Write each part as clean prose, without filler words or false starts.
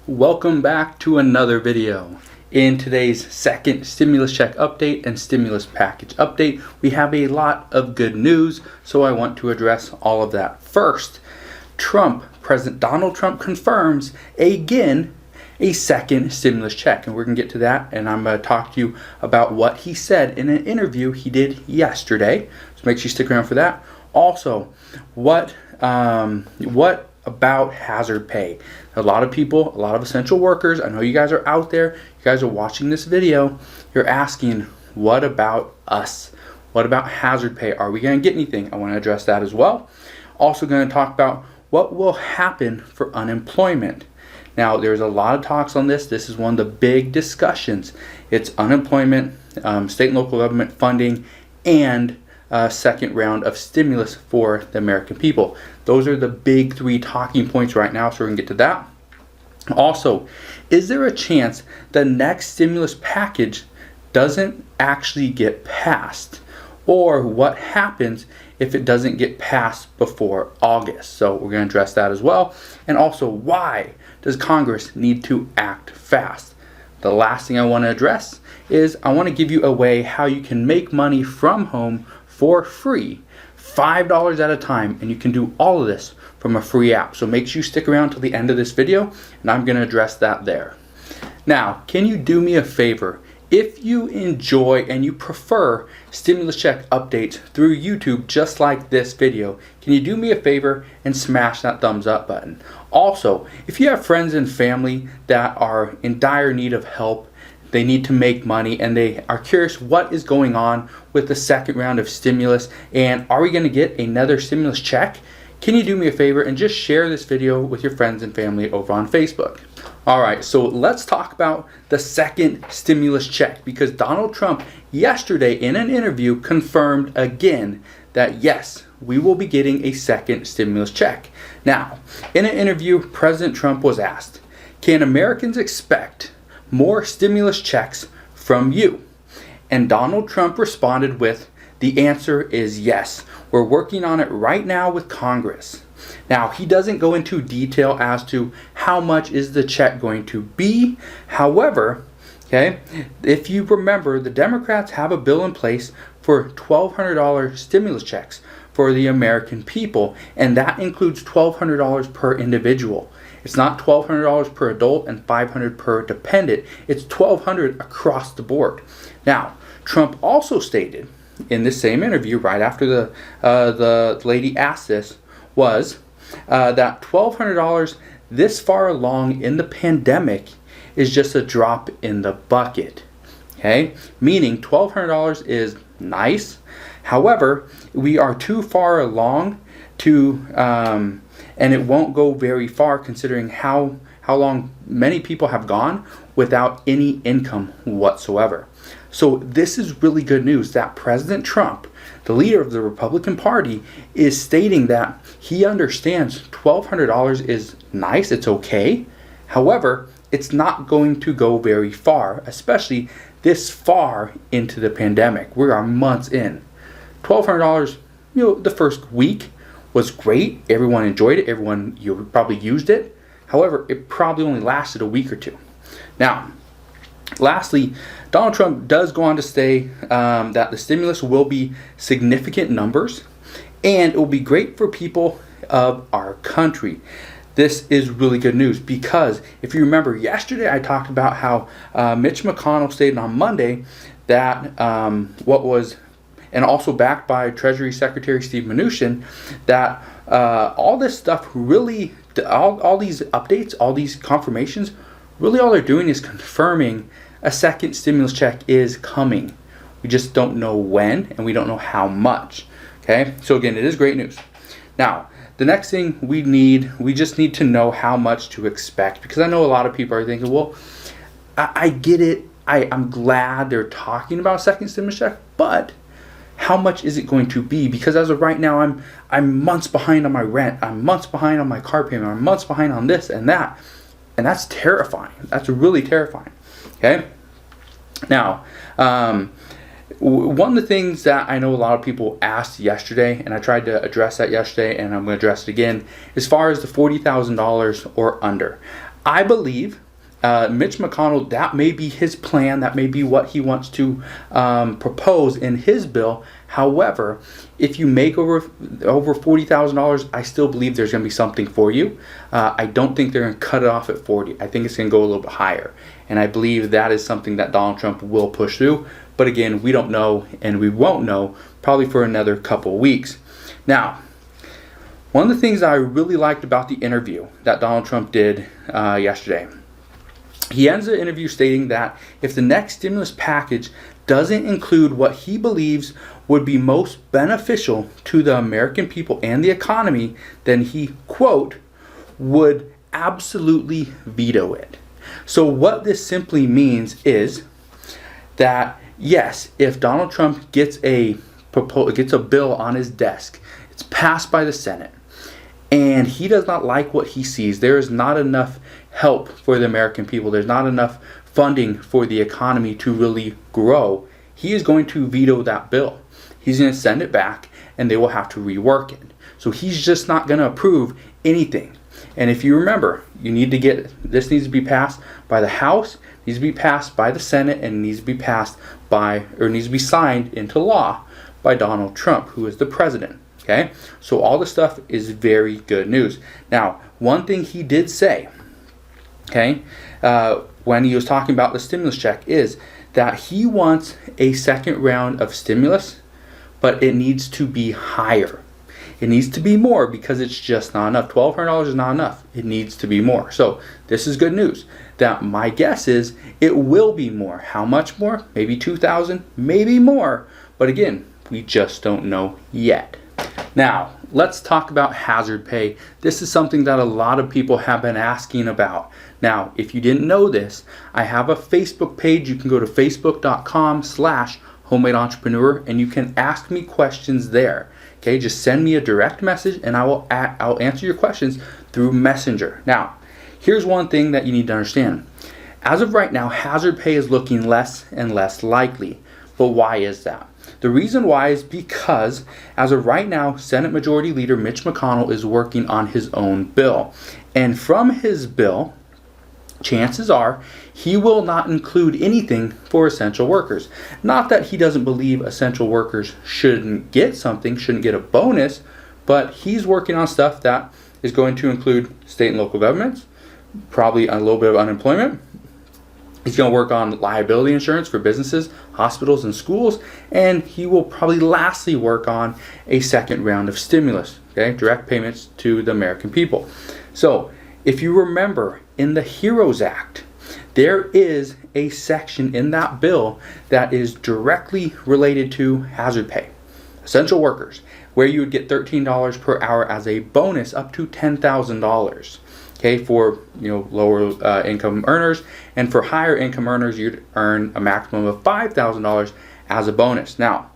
Welcome back to another video. In today's second stimulus check update and stimulus package update, we have a lot of good news, so I want to address all of that. First, President Donald Trump confirms again a second stimulus check, and we're going to get to that, and I'm going to talk to you about what he said in an interview he did yesterday, so make sure you stick around for that. Also, what about hazard pay? A lot of people, a lot of essential workers, I know you guys are out there, you guys are watching this video, you're asking, what about us? What about hazard pay? Are we going to get anything? I want to address that as well. Also going to talk about what will happen for unemployment. Now, there's a lot of talks on this. This is one of the big discussions. It's unemployment, state and local government funding, and second round of stimulus for the American people. Those are the big three talking points right now, so we're going to get to that. Also, is there a chance the next stimulus package doesn't actually get passed? Or what happens if it doesn't get passed before August? So we're going to address that as well. And also, why does Congress need to act fast? The last thing I want to address is I want to give you a way how you can make money from home for free, $5 at a time, and you can do all of this from a free app. So make sure you stick around till the end of this video, and I'm going to address that there. Now, can you do me a favor? If you enjoy and you prefer stimulus check updates through YouTube just like this video, can you do me a favor and smash that thumbs up button? Also, if you have friends and family that are in dire need of help, they need to make money, and they are curious what is going on with the second round of stimulus, and are we going to get another stimulus check? Can you do me a favor and just share this video with your friends and family over on Facebook? Alright, so let's talk about the second stimulus check, because Donald Trump yesterday in an interview confirmed again that yes, we will be getting a second stimulus check. Now, in an interview, President Trump was asked, can Americans expect more stimulus checks from you? And Donald Trump responded with, the answer is yes. We're working on it right now with Congress. Now, he doesn't go into detail as to how much is the check going to be. However, okay, if you remember, the Democrats have a bill in place for $1,200 stimulus checks for the American people, and that includes $1,200 per individual. It's not $1,200 per adult and $500 per dependent. It's $1,200 across the board. Now, Trump also stated in this same interview, right after the lady asked this, was that $1,200 this far along in the pandemic is just a drop in the bucket. Okay, meaning $1,200 is nice. However, we are too far along to and it won't go very far considering how long many people have gone without any income whatsoever. So this is really good news that President Trump, the leader of the Republican Party, is stating that he understands $1,200 is nice, it's okay. However, it's not going to go very far, especially this far into the pandemic. We are months in. $1,200, the first week was great. Everyone enjoyed it. You probably used it. However, it probably only lasted a week or two. Now, lastly, Donald Trump does go on to say that the stimulus will be significant numbers, and it will be great for people of our country. This is really good news because if you remember yesterday, I talked about how Mitch McConnell stated on Monday that and also backed by Treasury Secretary Steve Mnuchin, that all this stuff really, all these updates, all these confirmations, really all they're doing is confirming a second stimulus check is coming. We just don't know when, and we don't know how much. Okay, so again, it is great news. Now, the next thing we just need to know how much to expect, because I know a lot of people are thinking, well, I get it. I'm glad they're talking about a second stimulus check, but how much is it going to be? Because as of right now, I'm months behind on my rent. I'm months behind on my car payment. I'm months behind on this and that. And that's terrifying. That's really terrifying. Okay? Now, one of the things that I know a lot of people asked yesterday, and I tried to address that yesterday, and I'm going to address it again, as far as the $40,000 or under. I believe Mitch McConnell, that may be his plan, that may be what he wants to propose in his bill. However, if you make over $40,000, I still believe there's going to be something for you. I don't think they're going to cut it off at 40. I think it's going to go a little bit higher. And I believe that is something that Donald Trump will push through. But again, we don't know, and we won't know probably for another couple weeks. Now, one of the things that I really liked about the interview that Donald Trump did yesterday, he ends the interview stating that if the next stimulus package doesn't include what he believes would be most beneficial to the American people and the economy, then he, quote, would absolutely veto it. So what this simply means is that, yes, if Donald Trump gets a bill on his desk, it's passed by the Senate, and he does not like what he sees, there is not enough help for the American people, there's not enough funding for the economy to really grow, he is going to veto that bill. He's going to send it back, and they will have to rework it. So he's just not going to approve anything. And if you remember, this needs to be passed by the House, needs to be passed by the Senate, and needs to be needs to be signed into law by Donald Trump, who is the president. Okay, so all this stuff is very good news. Now, one thing he did say, okay, when he was talking about the stimulus check, is that he wants a second round of stimulus, but it needs to be higher. It needs to be more because it's just not enough. $1,200 is not enough. It needs to be more. So this is good news. That my guess is it will be more. How much more? Maybe $2,000, maybe more. But again, we just don't know yet. Now, let's talk about hazard pay. This is something that a lot of people have been asking about. Now, if you didn't know this, I have a Facebook page. You can go to facebook.com/homemade entrepreneur, and you can ask me questions there. Okay, just send me a direct message and I'll answer your questions through Messenger. Now, here's one thing that you need to understand. As of right now, hazard pay is looking less and less likely. But why is that? The reason why is because as of right now, Senate Majority Leader Mitch McConnell is working on his own bill. And from his bill, chances are he will not include anything for essential workers. Not that he doesn't believe essential workers shouldn't get something, shouldn't get a bonus, but he's working on stuff that is going to include state and local governments, probably a little bit of unemployment. He's going to work on liability insurance for businesses, hospitals, and schools, and he will probably lastly work on a second round of stimulus, okay, direct payments to the American people. So if you remember, in the HEROES Act, there is a section in that bill that is directly related to hazard pay, essential workers, where you would get $13 per hour as a bonus up to $10,000. Okay, for lower income earners, and for higher income earners, you'd earn a maximum of $5,000 as a bonus. Now,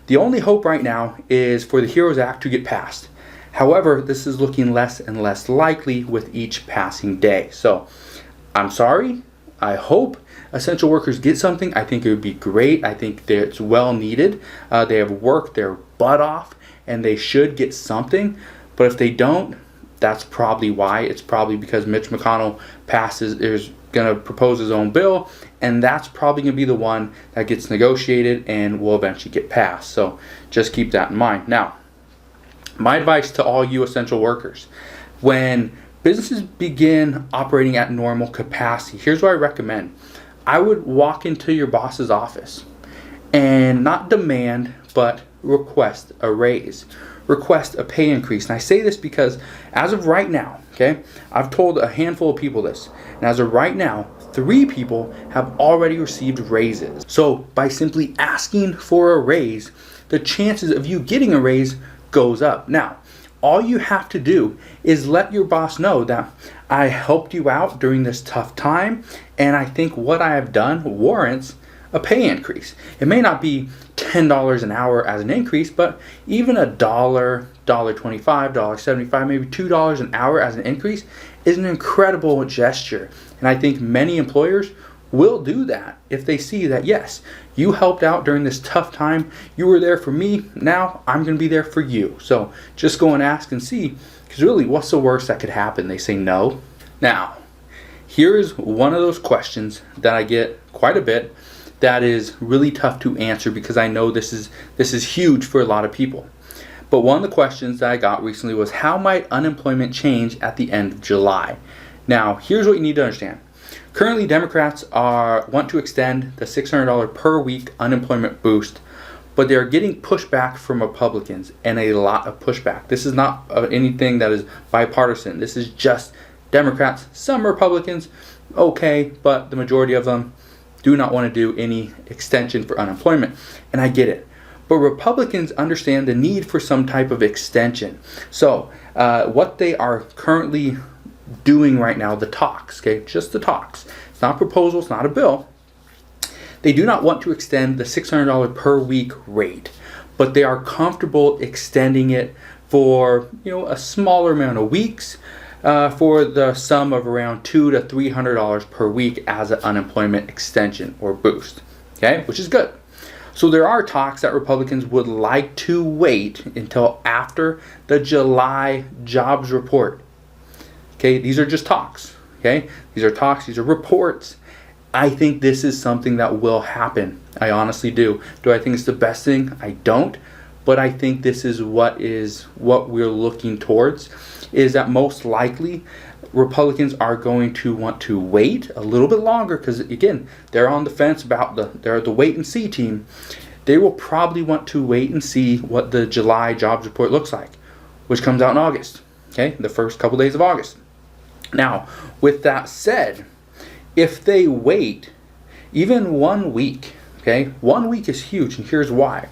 the only hope right now is for the HEROES Act to get passed. However, this is looking less and less likely with each passing day. So, I'm sorry. I hope essential workers get something. I think it would be great. I think that it's well needed. They have worked their butt off, and they should get something. But if they don't, that's probably why. It's probably because Mitch McConnell is going to propose his own bill, and that's probably going to be the one that gets negotiated and will eventually get passed. So just keep that in mind. Now, my advice to all you essential workers: when businesses begin operating at normal capacity, here's what I recommend. I would walk into your boss's office and not demand, but request a raise. Request a pay increase. And I say this because as of right now, okay, I've told a handful of people this, and as of right now, 3 people have already received raises. So by simply asking for a raise, the chances of you getting a raise goes up. Now, all you have to do is let your boss know that I helped you out during this tough time, and I think what I have done warrants a pay increase. It may not be $10 an hour as an increase, but even $1, $1.25, $1.75, maybe $2 an hour as an increase is an incredible gesture. And I think many employers will do that if they see that, yes, you helped out during this tough time, you were there for me, now I'm going to be there for you. So just go and ask and see, because really, what's the worst that could happen? They say no. Now, here is one of those questions that I get quite a bit that is really tough to answer because I know this is huge for a lot of people. But one of the questions that I got recently was, how might unemployment change at the end of July? Now, here's what you need to understand. Currently, Democrats want to extend the $600 per week unemployment boost, but they're getting pushback from Republicans, and a lot of pushback. This is not anything that is bipartisan. This is just Democrats, some Republicans, okay, but the majority of them do not want to do any extension for unemployment, and I get it. But Republicans understand the need for some type of extension. So what they are currently doing right now, the talks, okay, just the talks. It's not a proposal, it's not a bill. They do not want to extend the $600 per week rate, but they are comfortable extending it for a smaller amount of weeks for the sum of around $200 to $300 per week as an unemployment extension or boost, okay, which is good. So there are talks that Republicans would like to wait until after the July jobs report. Okay, these are just talks. Okay, these are talks, these are reports. I think this is something that will happen. I honestly do. Do I think it's the best thing? I don't. But I think this is what we're looking towards, is that most likely Republicans are going to want to wait a little bit longer because, again, they're on the fence about they're the wait and see team. They will probably want to wait and see what the July jobs report looks like, which comes out in August, okay, the first couple days of August. Now, with that said, if they wait even 1 week, okay, 1 week is huge, and here's why.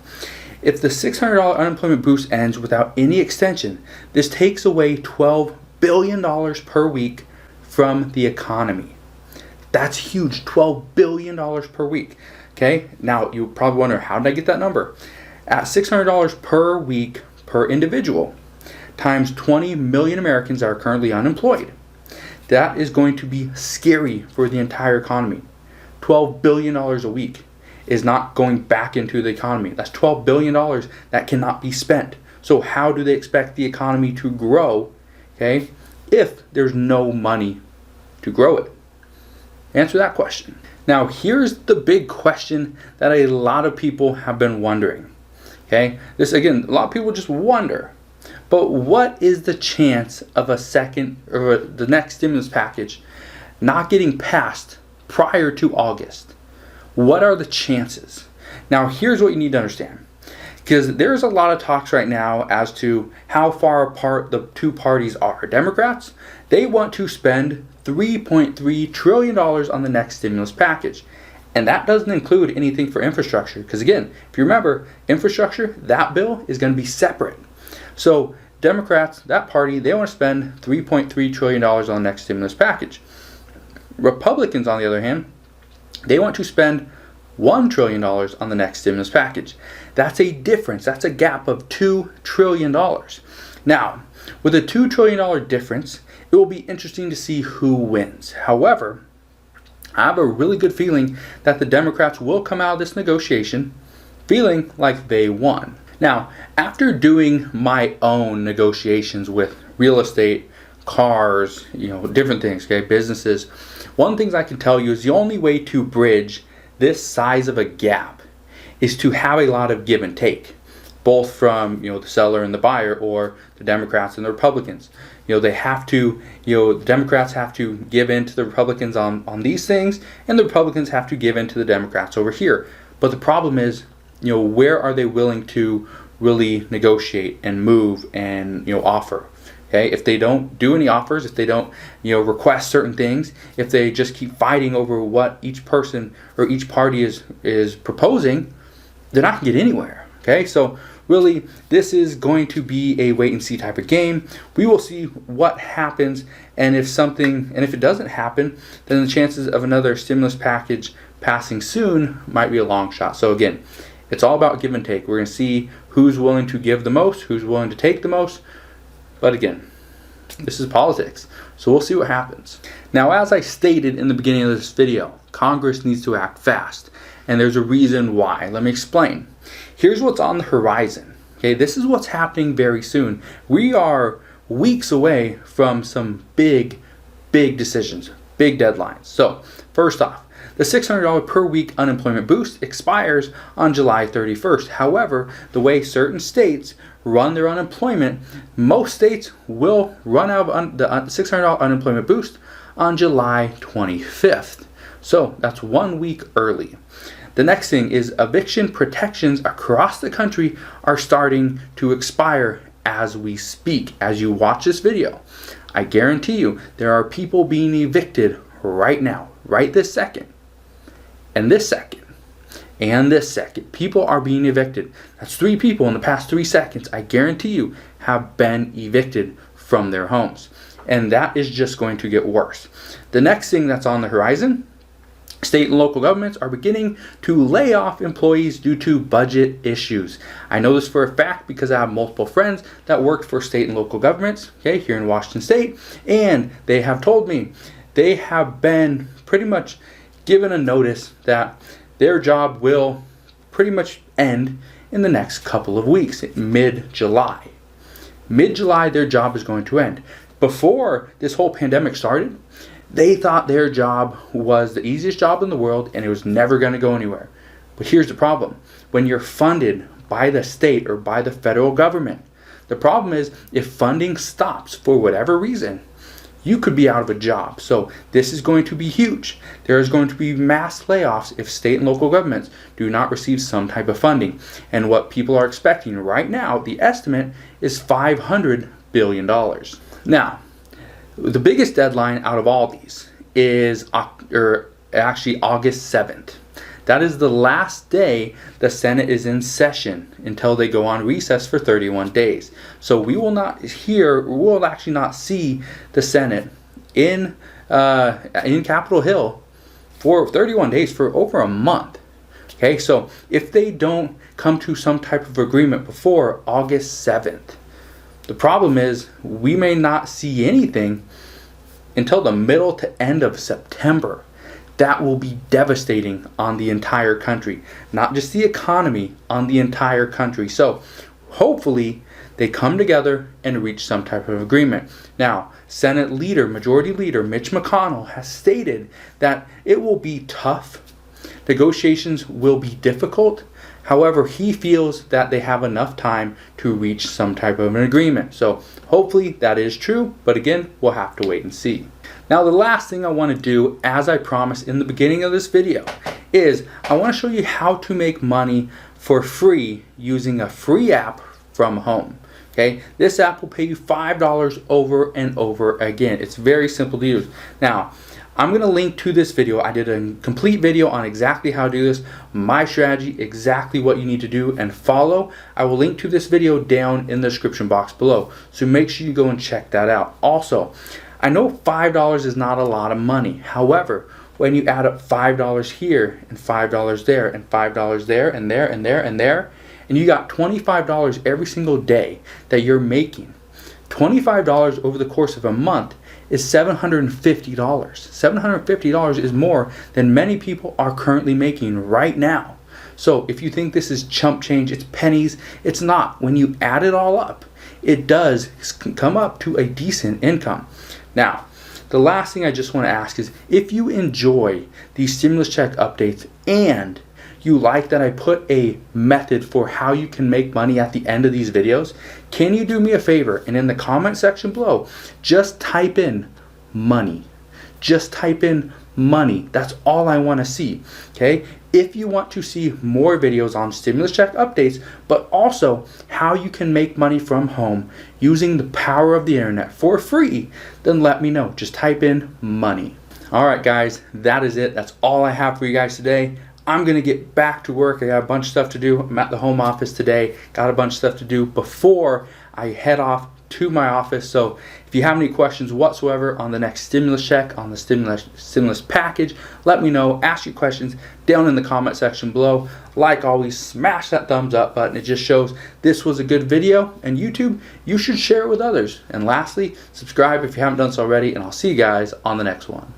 If the $600 unemployment boost ends without any extension, this takes away $12 billion per week from the economy. That's huge, $12 billion per week. Okay, now you probably wonder, how did I get that number? At $600 per week per individual times 20 million Americans that are currently unemployed, that is going to be scary for the entire economy. $12 billion a week is not going back into the economy. That's $12 billion that cannot be spent. So how do they expect the economy to grow, okay, if there's no money to grow it? Answer that question. Now, here's the big question that a lot of people have been wondering. Okay, this again, a lot of people just wonder, but what is the chance of a second or the next stimulus package not getting passed prior to August? What are the chances? Now, here's what you need to understand, because there's a lot of talks right now as to how far apart the two parties are. Democrats, they want to spend $3.3 trillion on the next stimulus package. And that doesn't include anything for infrastructure. Because again, if you remember, infrastructure, that bill is going to be separate. So Democrats, that party, they want to spend $3.3 trillion on the next stimulus package. Republicans, on the other hand, they want to spend $1 trillion on the next stimulus package. That's a difference. That's a gap of $2 trillion. Now, with a $2 trillion difference, it will be interesting to see who wins. However, I have a really good feeling that the Democrats will come out of this negotiation feeling like they won. Now, after doing my own negotiations with real estate, cars, different things, okay, businesses, one of the things I can tell you is the only way to bridge this size of a gap is to have a lot of give and take, both from the seller and the buyer, or the Democrats and the Republicans. They have to, the Democrats have to give in to the Republicans on these things, and the Republicans have to give in to the Democrats over here. But the problem is, where are they willing to really negotiate and move and offer? Okay, if they don't do any offers, if they don't request certain things, if they just keep fighting over what each person or each party is proposing, they're not going to get anywhere. Okay, so really, this is going to be a wait and see type of game. We will see what happens, and if it doesn't happen, then the chances of another stimulus package passing soon might be a long shot. So again, it's all about give and take. We're going to see who's willing to give the most, who's willing to take the most. But again, this is politics, so we'll see what happens. Now, as I stated in the beginning of this video, Congress needs to act fast, and there's a reason why. Let me explain. Here's what's on the horizon. Okay, this is what's happening very soon. We are weeks away from some big decisions, big deadlines. So first off, the $600 per week unemployment boost expires on July 31st. However, the way certain states run their unemployment, most states will run out of the $600 unemployment boost on July 25th. So that's 1 week early. The next thing is eviction protections across the country are starting to expire as we speak. As you watch this video, I guarantee you there are people being evicted right now, right this second, and this second, and this second. People are being evicted. That's 3 people in the past 3 seconds, I guarantee you, have been evicted from their homes. And that is just going to get worse. The next thing that's on the horizon, state and local governments are beginning to lay off employees due to budget issues. I know this for a fact because I have multiple friends that worked for state and local governments, okay, here in Washington State, and they have told me they have been pretty much given a notice that their job will pretty much end in the next couple of weeks, mid-July. Mid-July, their job is going to end. Before this whole pandemic started, they thought their job was the easiest job in the world and it was never going to go anywhere. But here's the problem. When you're funded by the state or by the federal government, the problem is if funding stops for whatever reason, you could be out of a job. So this is going to be huge. There is going to be mass layoffs if state and local governments do not receive some type of funding. And what people are expecting right now, the estimate is $500 billion. Now, the biggest deadline out of all these is actually August 7th. That is the last day the Senate is in session until they go on recess for 31 days. So we will actually not see the Senate in Capitol Hill for 31 days, for over a month. Okay, so if they don't come to some type of agreement before August 7th, the problem is we may not see anything until the middle to end of September. That will be devastating on the entire country, not just the economy, on the entire country. So hopefully they come together and reach some type of agreement. Now, Majority Leader Mitch McConnell has stated that it will be tough. Negotiations will be difficult. However, he feels that they have enough time to reach some type of an agreement. So hopefully that is true, but again, we'll have to wait and see. Now, the last thing I want to do, as I promised in the beginning of this video, is I want to show you how to make money for free using a free app from home. Okay, this app will pay you $5 over and over again. It's very simple to use. Now, I'm going to link to this video. I did a complete video on exactly how to do this, my strategy, exactly what you need to do and follow. I will link to this video down in the description box below. So make sure you go and check that out. Also, I know $5 is not a lot of money. However, when you add up $5 here and $5 there and $5 there and there and there and there, and you got $25 every single day that you're making, $25 over the course of a month is $750. $750 is more than many people are currently making right now. So if you think this is chump change, it's pennies, it's not. When you add it all up, it does come up to a decent income. Now, the last thing I just want to ask is, if you enjoy these stimulus check updates and you like that I put a method for how you can make money at the end of these videos, can you do me a favor and in the comment section below, just type in money. Just type in money. That's all I want to see. Okay? If you want to see more videos on stimulus check updates, but also how you can make money from home using the power of the internet for free, then let me know. Just type in money. All right, guys, that is it. That's all I have for you guys today. I'm going to get back to work. I got a bunch of stuff to do. I'm at the home office today. Got a bunch of stuff to do before I head off to my office. So if you have any questions whatsoever on the next stimulus check, on the stimulus package, let me know. Ask your questions down in the comment section below. Like always, smash that thumbs up button. It just shows this was a good video. And YouTube, you should share it with others. And lastly, subscribe if you haven't done so already. And I'll see you guys on the next one.